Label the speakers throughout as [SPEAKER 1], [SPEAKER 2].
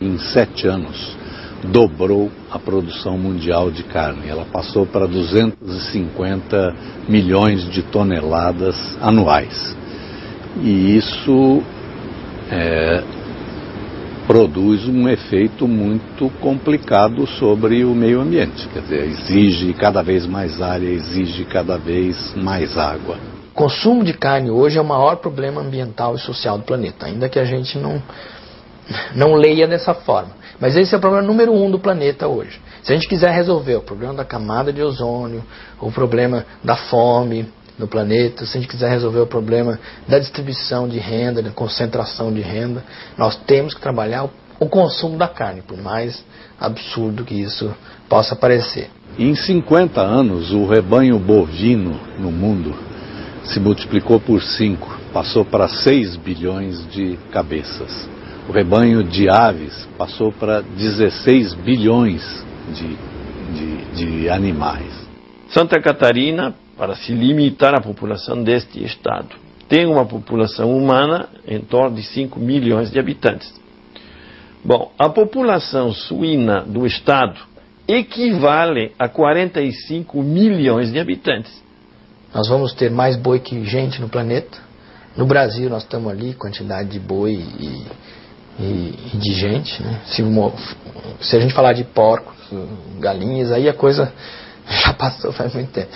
[SPEAKER 1] Em 7 anos, dobrou a produção mundial de carne. Ela passou para 250 milhões de toneladas anuais. E isso produz um efeito muito complicado sobre o meio ambiente. Quer dizer, exige cada vez mais área, exige cada vez mais água.
[SPEAKER 2] O consumo de carne hoje é o maior problema ambiental e social do planeta, ainda que a gente não leia dessa forma. Mas esse é o problema número 1 do planeta hoje. Se a gente quiser resolver o problema da camada de ozônio, o problema da fome no planeta, se a gente quiser resolver o problema da distribuição de renda, da concentração de renda, nós temos que trabalhar o consumo da carne, por mais absurdo que isso possa parecer.
[SPEAKER 1] Em 50 anos, o rebanho bovino no mundo se multiplicou por 5, passou para 6 bilhões de cabeças. O rebanho de aves passou para 16 bilhões de animais.
[SPEAKER 3] Santa Catarina, para se limitar à população deste estado, tem uma população humana em torno de 5 milhões de habitantes. Bom, a população suína do estado equivale a 45 milhões de habitantes.
[SPEAKER 2] Nós vamos ter mais boi que gente no planeta. No Brasil nós estamos ali, quantidade de boi e de gente, né? Se a gente falar de porcos, galinhas, aí a coisa já passou faz muito tempo.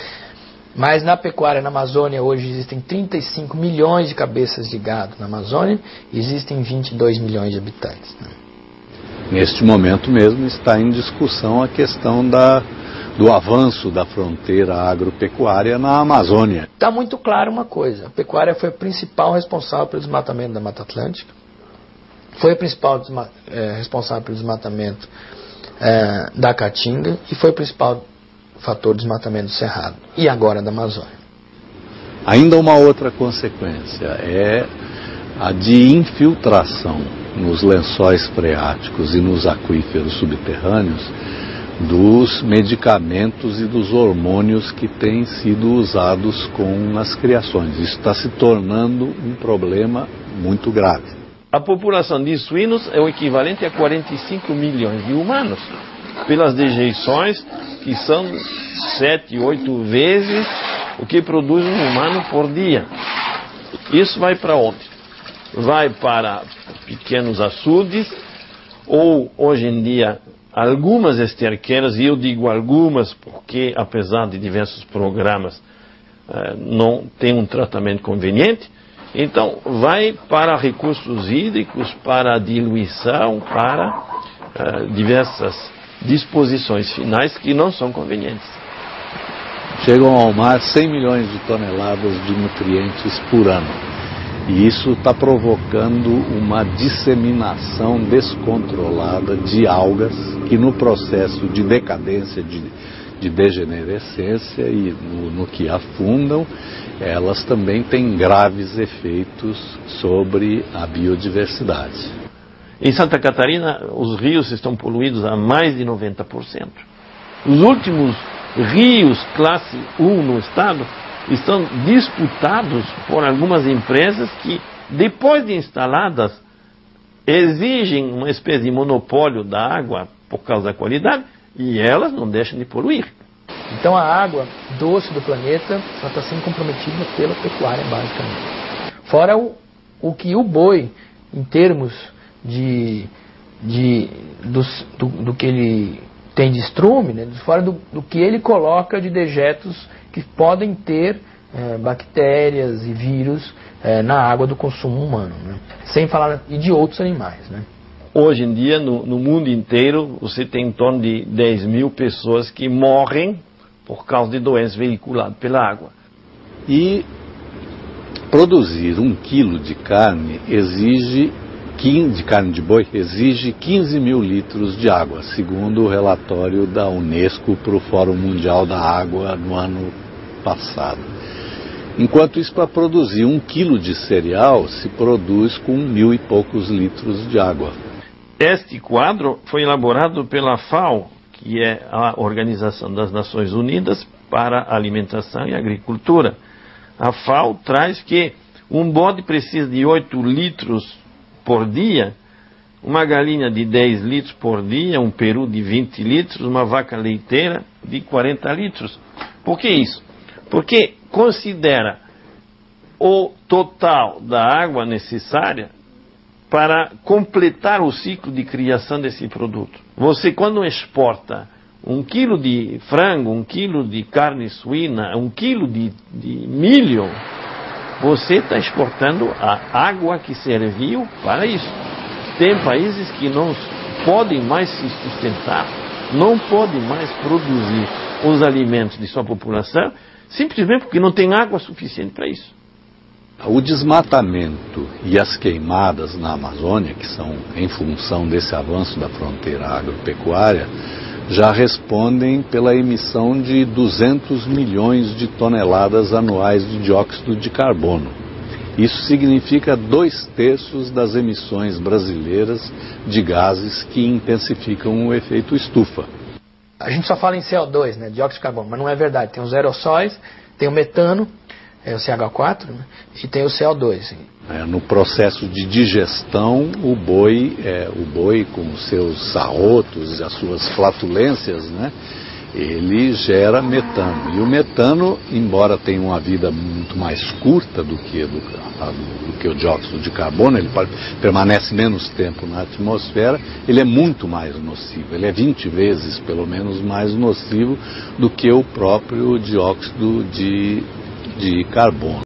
[SPEAKER 2] Mas na pecuária, na Amazônia, hoje existem 35 milhões de cabeças de gado na Amazônia e existem 22 milhões de habitantes, né?
[SPEAKER 1] Neste momento mesmo está em discussão a questão do avanço da fronteira agropecuária na Amazônia.
[SPEAKER 2] Está muito claro uma coisa: a pecuária foi a principal responsável pelo desmatamento da Mata Atlântica, foi a principal responsável pelo desmatamento da Caatinga e foi o principal fator de desmatamento do Cerrado e agora da Amazônia.
[SPEAKER 1] Ainda uma outra consequência é a de infiltração nos lençóis freáticos e nos aquíferos subterrâneos dos medicamentos e dos hormônios que têm sido usados com as criações. Isso está se tornando um problema muito grave.
[SPEAKER 3] A população de suínos é o equivalente a 45 milhões de humanos, pelas dejeições que são 7, 8 vezes o que produz um humano por dia. Isso vai para onde? Vai para pequenos açudes, ou hoje em dia algumas esterqueiras, e eu digo algumas porque apesar de diversos programas não tem um tratamento conveniente. Então vai para recursos hídricos, para diluição, para diversas disposições finais que não são convenientes.
[SPEAKER 1] Chegam ao mar 100 milhões de toneladas de nutrientes por ano. E isso está provocando uma disseminação descontrolada de algas que no processo de decadência, de degenerescência e no que afundam, elas também têm graves efeitos sobre a biodiversidade.
[SPEAKER 3] Em Santa Catarina, os rios estão poluídos a mais de 90%. Os últimos rios classe 1 no estado estão disputados por algumas empresas que, depois de instaladas, exigem uma espécie de monopólio da água por causa da qualidade e elas não deixam de poluir.
[SPEAKER 2] Então a água doce do planeta está sendo comprometida pela pecuária, basicamente. Fora o que o boi, em termos do que ele tem de estrume, né, fora do que ele coloca de dejetos que podem ter bactérias e vírus na água do consumo humano, né? Sem falar e de outros animais, né?
[SPEAKER 3] Hoje em dia, no mundo inteiro, você tem em torno de 10 mil pessoas que morrem por causa de doenças veiculadas pela água.
[SPEAKER 1] E produzir 1 quilo de carne de carne de boi exige 15 mil litros de água, segundo o relatório da Unesco para o Fórum Mundial da Água no ano passado. Enquanto isso, para produzir 1 quilo de cereal, se produz com 1.000 e poucos litros de água.
[SPEAKER 3] Este quadro foi elaborado pela FAO, que é a Organização das Nações Unidas para a Alimentação e Agricultura. A FAO traz que um bode precisa de 8 litros por dia uma galinha de 10 litros por dia, um peru de 20 litros, uma vaca leiteira de 40 litros. Por que isso? Porque considera o total da água necessária para completar o ciclo de criação desse produto. Você, quando exporta 1 quilo de frango, 1 quilo de carne suína, 1 quilo de milho, você está exportando a água que serviu para isso. Tem países que não podem mais se sustentar, não podem mais produzir os alimentos de sua população, simplesmente porque não tem água suficiente para isso.
[SPEAKER 1] O desmatamento e as queimadas na Amazônia, que são em função desse avanço da fronteira agropecuária, já respondem pela emissão de 200 milhões de toneladas anuais de dióxido de carbono. Isso significa 2/3 das emissões brasileiras de gases que intensificam o efeito estufa.
[SPEAKER 2] A gente só fala em CO2, né, dióxido de carbono, mas não é verdade. Tem os aerossóis, tem o metano, é o CH4, né, e tem o CO2.
[SPEAKER 1] No processo de digestão, o boi com os seus arrotos e as suas flatulências, né, ele gera metano. E o metano, embora tenha uma vida muito mais curta do que o dióxido de carbono, ele permanece menos tempo na atmosfera, ele é muito mais nocivo. Ele é 20 vezes, pelo menos, mais nocivo do que o próprio dióxido de carbono.